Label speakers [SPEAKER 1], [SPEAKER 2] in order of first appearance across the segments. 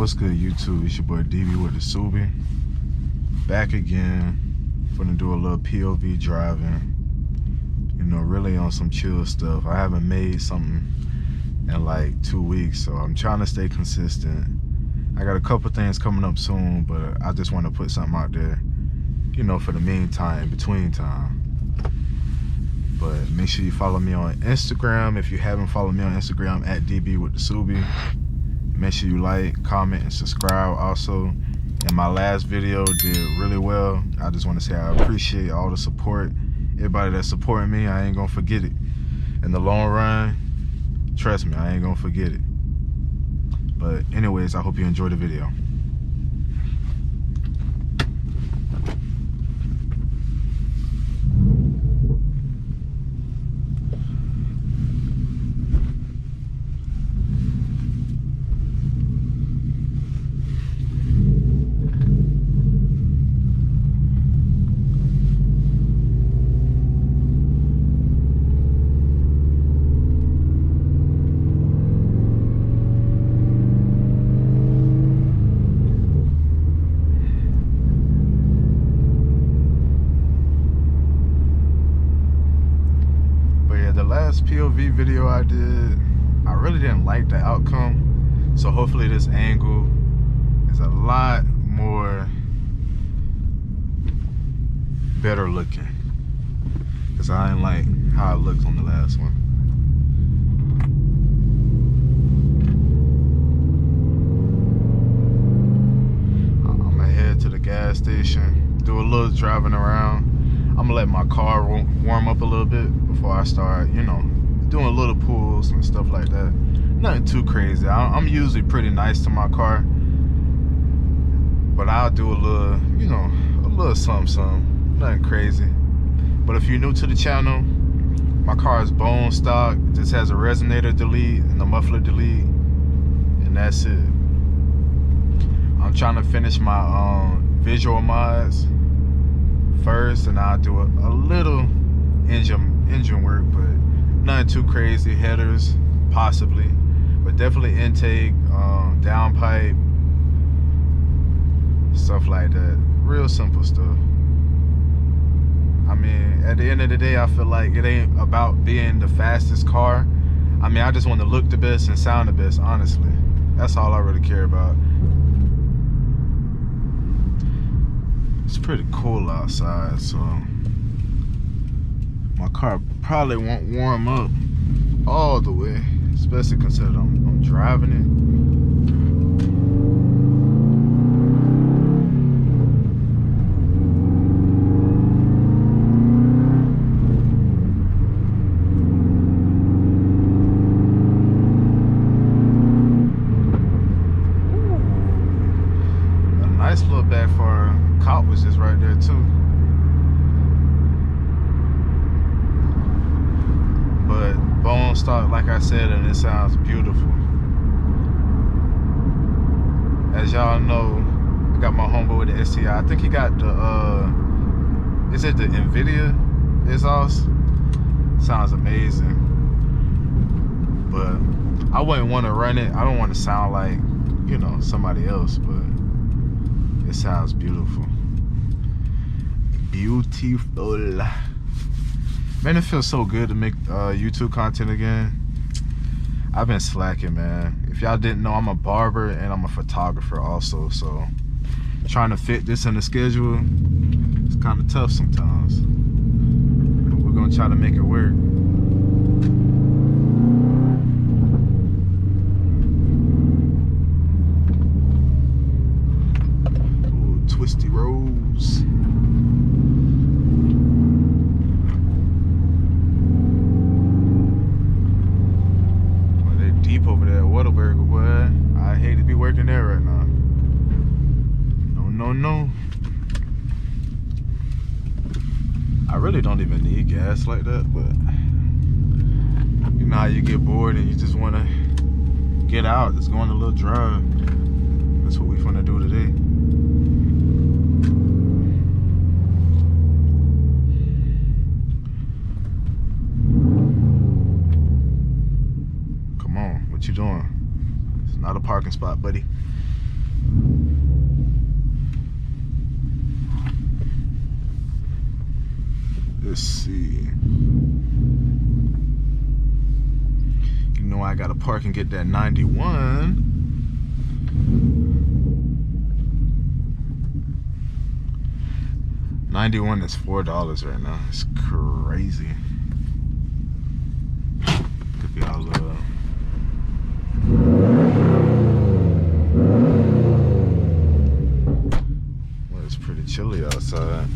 [SPEAKER 1] What's good, YouTube? It's your boy DB with the Subi. Back again. Gonna do a little POV driving. You know, really on some chill stuff. I haven't made something in like 2 weeks, so I'm trying to stay consistent. I got a couple things coming up soon, but I just want to put something out there, you know, for the meantime, between time. But make sure you follow me on Instagram. If you haven't followed me on Instagram, at DB with the Subi. Make sure you like, comment, and subscribe. Also, in my last video, did really well. I just want to say I appreciate all the support. Everybody that's supporting me, I ain't gonna forget it. In the long run, trust me, I ain't gonna forget it. But anyways, I hope you enjoy the video. Last POV video I did, I really didn't like the outcome, so hopefully this angle is a lot more better looking, because I didn't like how it looked on the last one. I'm gonna head to the gas station, do a little driving around. I'm gonna let my car warm up a little bit before I start, you know, doing little pulls and stuff like that. Nothing too crazy. I'm usually pretty nice to my car, but I'll do a little, you know, a little something. Nothing crazy. But if you're new to the channel, my car is bone stock. It just has a resonator delete and a muffler delete, and that's it. I'm trying to finish my visual mods first, and I'll do a little engine work, but nothing too crazy. Headers possibly, but definitely intake, downpipe, stuff like that. Real simple stuff. I mean, at the end of the day, I feel like it ain't about being the fastest car. I mean, I just want to look the best and sound the best, honestly. That's all I really care about. It's pretty cool outside, so my car probably won't warm up all the way, especially considering I'm driving it. Ooh, a nice little back for cop was just right there too. But bone stock, like I said, and it sounds beautiful. As y'all know, I got my homeboy with the STI. I think he got the is it the NVIDIA exhaust? Sounds amazing. But I wouldn't want to run it. I don't want to sound like, you know, somebody else, but it sounds beautiful. Beautiful. Man, it feels so good to make YouTube content again. I've been slacking, man. If y'all didn't know, I'm a barber and I'm a photographer also, so trying to fit this in the schedule, it's kind of tough sometimes. But we're gonna try to make it work. Ooh, twisty roads. Over there, Whataburger, boy. I hate to be working there right now. No. I really don't even need gas like that, but you know how you get bored and you just want to get out, just go on a little drive. That's what we finna do today. What you doing? It's not a parking spot, buddy. park and get that 91. $91 is $4 right now. It's crazy. Could be all well, it's pretty chilly outside.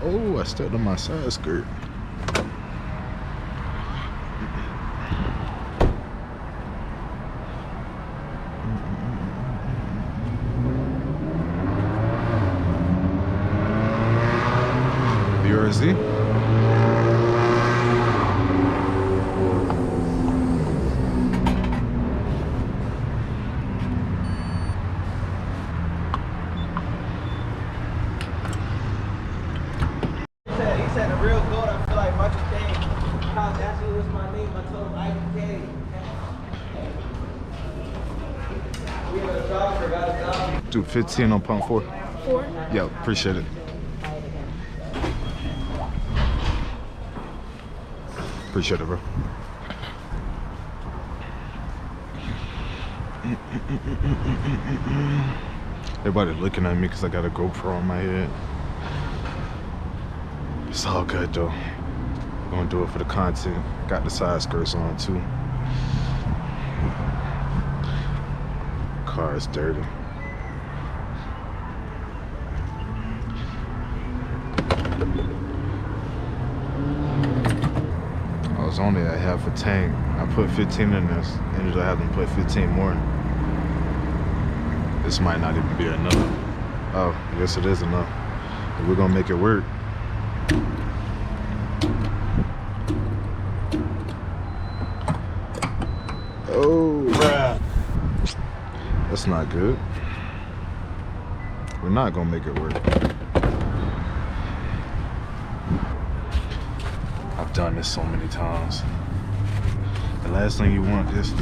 [SPEAKER 1] Oh, I stepped on my side skirt. BRZ.
[SPEAKER 2] He said the real gold, I feel like much of thing. How actually was my name, I told him IDK. We have a job, forgot a job.
[SPEAKER 1] Do 15 on pump 4.
[SPEAKER 3] 4?
[SPEAKER 1] Yeah, appreciate it. Appreciate it, bro. Everybody looking at me because I got a GoPro on my head. It's all good though. Gonna do it for the content. Got the side skirts on too. Car is dirty. I was only at half a tank. I put 15 in this. Ended up having to put 15 more. This might not even be enough. Oh, yes it is enough. But we're gonna make it work. Oh, crap. That's not good. We're not gonna make it work. I've done this so many times. The last thing you want this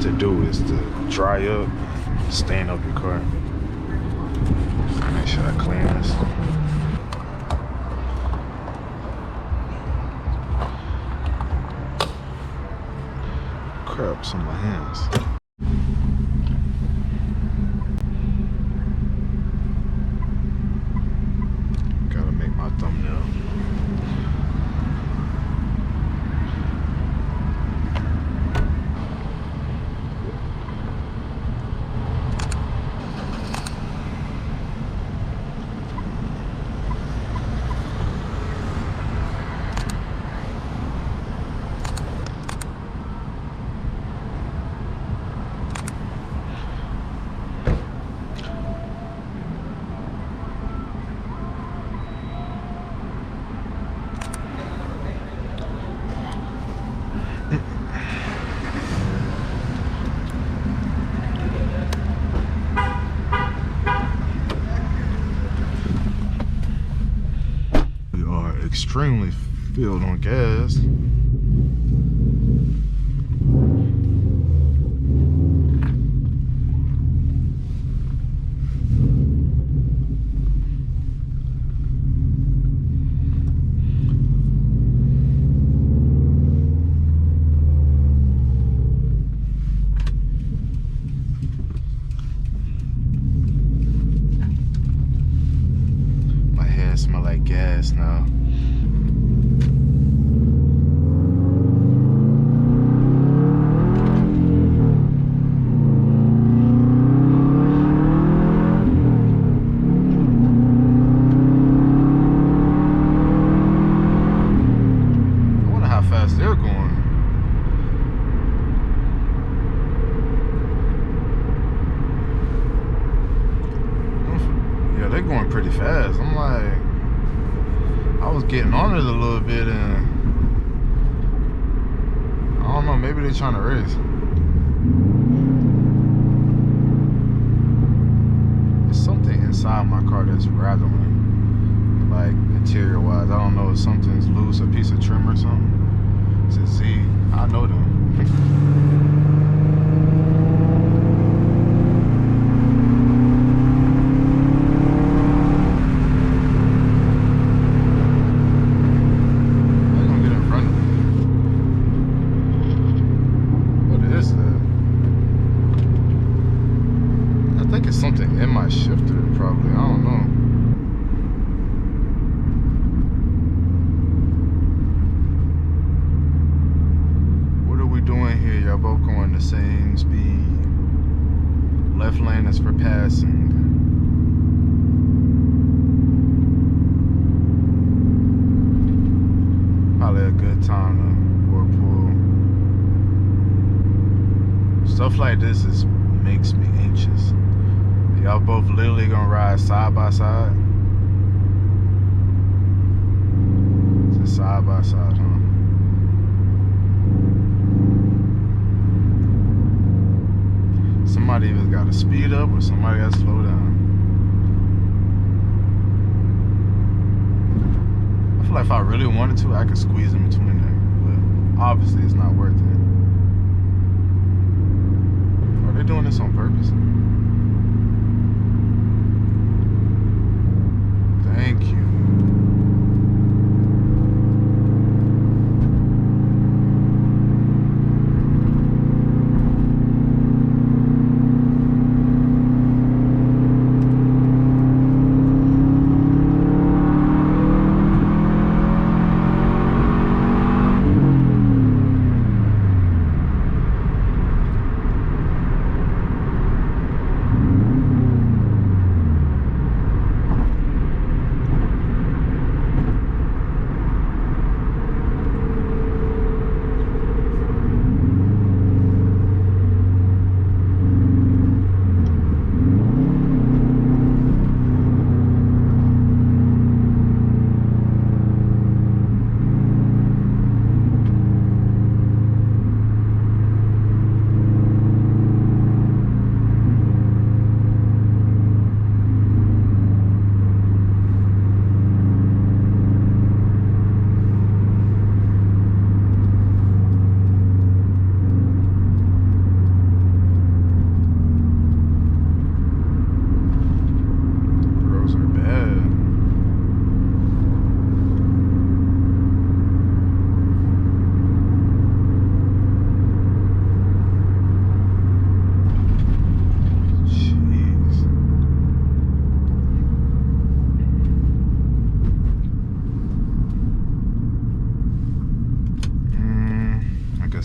[SPEAKER 1] to do is to dry up, stain up your car. Make sure I clean this. Crap's on my hands. Gotta make my thumbnail. Extremely filled on gas. My hands smell like gas now. They're going. Yeah, they're going pretty fast. I'm like, I was getting on it a little bit and I don't know, maybe they're trying to race. There's something inside my car that's rattling, like interior wise. I don't know if something's loose, a piece of trim or something. To see, I know them. They're gonna get in front of me. my shifter, probably. I don't know. What are we doing here? Y'all both going the same speed. Left lane is for passing. Probably a good time for a pull. Stuff like this makes me anxious. Y'all both literally gonna ride side by side? Just side by side, huh? Somebody either gotta speed up or somebody gotta slow down. I feel like if I really wanted to, I could squeeze in between them, but obviously it's not worth it. Are they doing this on purpose? Thank you.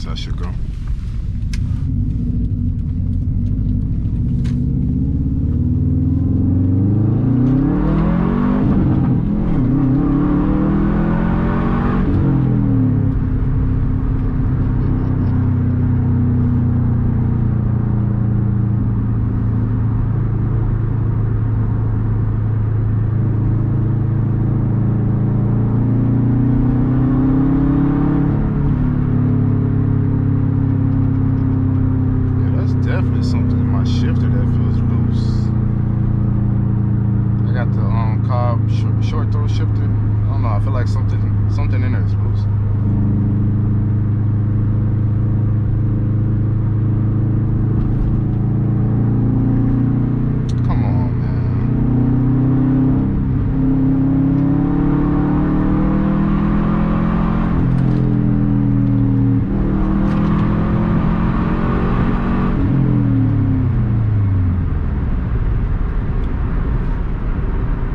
[SPEAKER 1] I should go. Definitely something in my shifter that feels loose. I got the Cobb short throw shifter. I don't know. I feel like something in there is loose. Come on, man.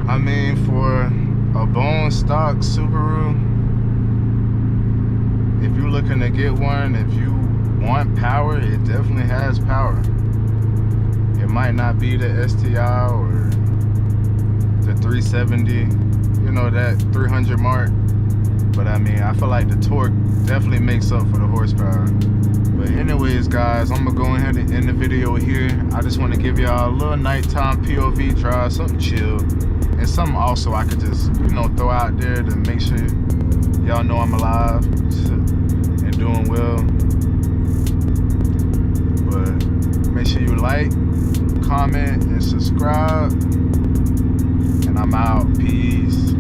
[SPEAKER 1] I mean, for a bone stock Subaru, if you're looking to get one, if you want power, it definitely has power. It might not be the STI or the 370, you know, that 300 mark. But I mean, I feel like the torque definitely makes up for the horsepower. But anyways, guys, I'm gonna go ahead and end the video here. I just want to give y'all a little nighttime POV drive, something chill. And something also I could just, you know, throw out there to make sure y'all know I'm alive and doing well. But make sure you like, comment, and subscribe. And I'm out. Peace.